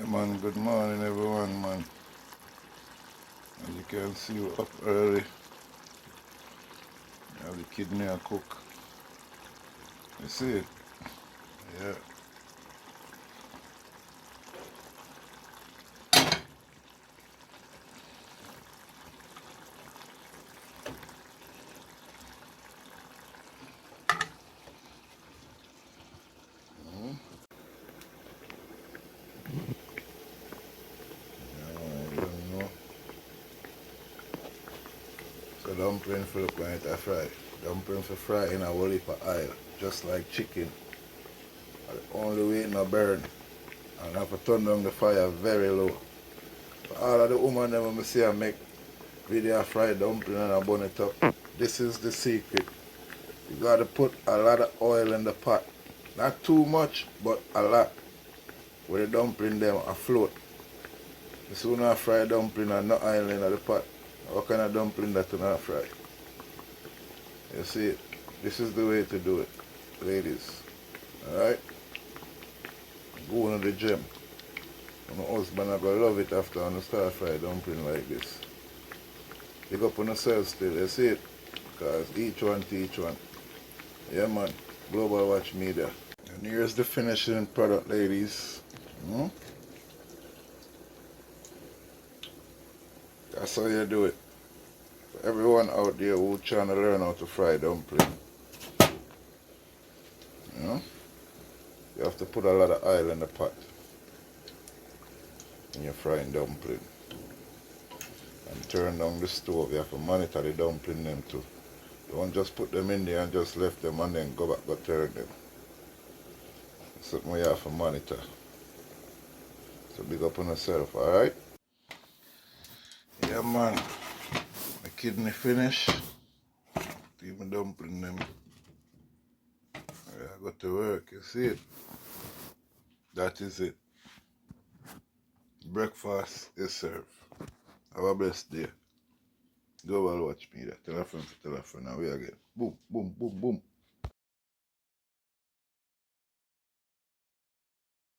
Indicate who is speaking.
Speaker 1: Yeah, man, good morning everyone, man. As you can see, we're up early. I have the kidney a cook. You see it? Yeah. I don't know. So dumpling for the plant I fry. Dumpling for fry in a whole heap of oil, just like chicken. The only way it not burn. And I have to turn down the fire very low. For all of the women them I see I make video of fried dumpling and I burn it up. This is the secret. You gotta put a lot of oil in the pot. Not too much, but a lot. Where the dumpling them afloat. The sooner I fry dumpling and no oil in the pot. What kind of dumpling that you not fry? You see it? This is the way to do it, ladies. Alright? Go to the gym. My husband I gonna love it after I start fry dumpling like this. Pick up on yourself still, you see it? Because each one teach one. Yeah man, Global Watch Media. And here's the finishing product, ladies. That's how you do it. For everyone out there who trying to learn how to fry dumpling, you know, you have to put a lot of oil in the pot when you're frying dumpling. And turn down the stove. You have to monitor the dumpling them too. Don't just put them in there and just left them and then go back go turn them. It's something you have to monitor. So big up on yourself, alright? Yeah man. My kidney finish. Even dumpling them. I got to work, you see it? That is it. Breakfast is served. Have a blessed day. Global Watch Media. Tell a friend for tell a friend. And we again. Boom, boom, boom, boom.